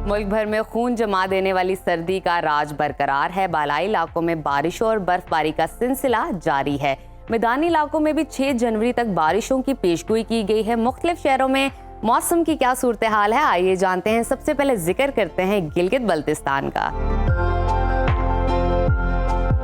मुल्क भर में खून जमा देने वाली सर्दी का राज बरकरार है। बालाई इलाकों में बारिशों और बर्फबारी का सिलसिला जारी है। मैदानी इलाकों में भी 6 जनवरी तक बारिशों की पेशगोई की गई है। मुख्तलिफ शहरों में मौसम की क्या सूरत हाल है, आइए जानते हैं। सबसे पहले जिक्र करते हैं गिलगित बल्तिस्तान का,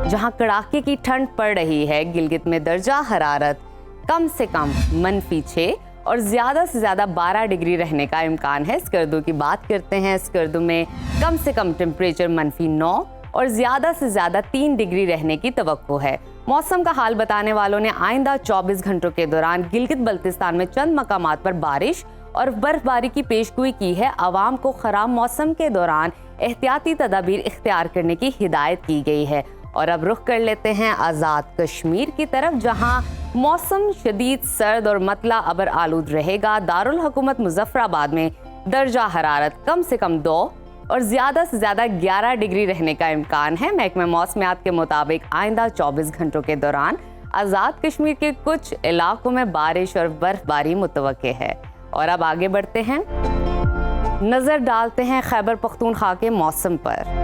जहां कड़ाके की ठंड पड़ रही है। गिलगित में दर्जा हरारत कम से कम -6 और ज्यादा से ज्यादा 12 डिग्री रहने का इम्कान है। स्कर्दू की बात करते हैं। स्कर्दू में कम से कम टेम्परेचर -9 और ज्यादा से ज्यादा 3 डिग्री रहने की तवक्को है। मौसम का हाल बताने वालों ने आइंदा 24 घंटों के दौरान गिलगित बल्तिस्तान में चंद मकामात पर बारिश और बर्फबारी की पेशगोई की है। आवाम को खराब मौसम के दौरान एहतियाती तदाबीर इख्तियार करने की हिदायत की गई है। और अब रुख कर लेते हैं आज़ाद कश्मीर की तरफ, जहां मौसम शदीद सर्द और मतला अबर आलूद रहेगा। दारुल हुकूमत मुजफ्फराबाद में दर्जा हरारत कम से कम 2 और ज्यादा से ज्यादा 11 डिग्री रहने का इम्कान है। महकमा मौसमियात के मुताबिक आइंदा 24 घंटों के दौरान आज़ाद कश्मीर के कुछ इलाकों में बारिश और बर्फबारी मुतवक्के है। और अब आगे बढ़ते हैं, नजर डालते हैं खैबर पख्तूनख्वा के मौसम पर,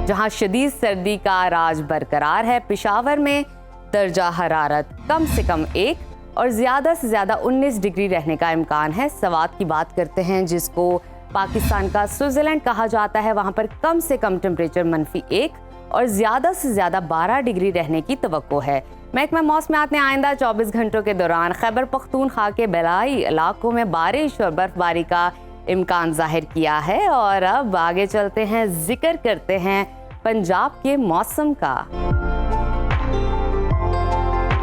जहां शदीद सर्दी का राज बरकरार है। पेशावर में दर्जा हरारत कम से कम 1 और ज्यादा से ज्यादा 19 डिग्री रहने का इम्कान है। सवात की बात करते हैं, जिसको पाकिस्तान का स्विट्जरलैंड कहा जाता है। वहां पर कम से कम टेम्परेचर -1 और ज्यादा से ज्यादा 12 डिग्री रहने की तवक्को है। महकमा मौसमियात ने आइंदा 24 घंटों के दौरान खैबर पख्तूनख्वा के बलाई इलाकों में बारिश और बर्फबारी का इम्कान जाहिर किया है। और अब आगे चलते हैं, जिक्र करते हैं पंजाब के मौसम का,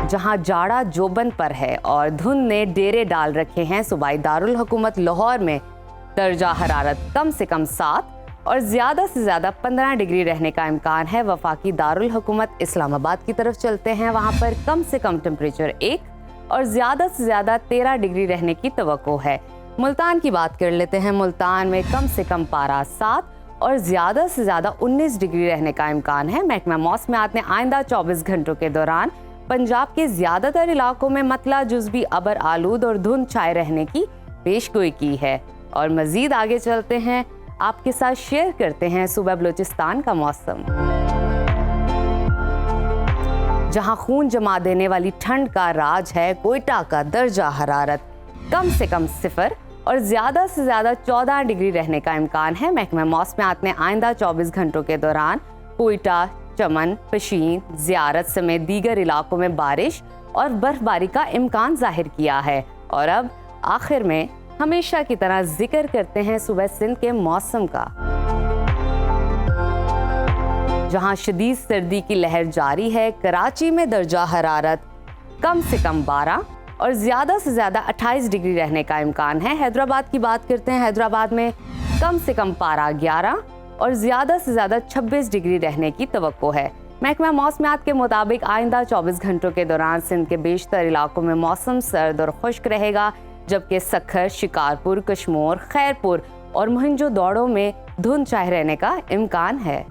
जहां जाड़ा जोबन पर है और धुंध ने डेरे डाल रखे हैं। सूबाई दारुल हुकूमत लाहौर में दर्जा हरारत कम से कम 7 और ज्यादा से ज्यादा 15 डिग्री रहने का इम्कान है। वफाकी दारुल हुकूमत इस्लामाबाद की तरफ चलते हैं। वहां पर कम से कम टेम्परेचर 1 और ज्यादा से ज्यादा 13 डिग्री रहने की तवक्को है। मुल्तान की बात कर लेते हैं। मुल्तान में कम से कम पारा 7 और ज्यादा से ज्यादा 19 डिग्री रहने का इम्कान है। महकमा मौसमियात ने आइंदा 24 घंटों के दौरान पंजाब के ज्यादातर इलाकों में मतला जुज़वी अबर आलूद और धुंध छाए रहने की पेशगोई की है। और मजीद आगे चलते हैं, आपके साथ शेयर करते हैं सूबा बलूचिस्तान का मौसम, जहां खून जमा देने वाली ठंड का राज है। कोयटा का दर्जा हरारत कम से कम 0 और ज्यादा से ज्यादा 14 डिग्री रहने का इम्कान है। महकमा मौसमियात ने आइंदा 24 घंटों के दौरान कोयटा, चमन, पशीन, ज़ियारत समेत दीगर इलाकों में बारिश और बर्फबारी का इम्कान जाहिर किया है। और अब आखिर में हमेशा की तरह जिक्र करते हैं सुबह सिंध के मौसम का, जहां शदीद सर्दी की लहर जारी है। कराची में दर्जा हरारत कम से कम 12 और ज्यादा से ज्यादा 28 डिग्री रहने का इम्कान है। हैदराबाद की बात करते हैं। हैदराबाद में कम से कम पारा 11 और ज्यादा से ज्यादा 26 डिग्री रहने की तवक्को है। महकमा मौसमियात के मुताबिक आइंदा 24 घंटों के दौरान सिंध के बेशतर इलाकों में मौसम सर्द और खुश्क रहेगा, जबकि सखर, शिकारपुर, कशमोर, खैरपुर और मोहनजोदड़ो में धुंध छाए रहने का इम्कान है।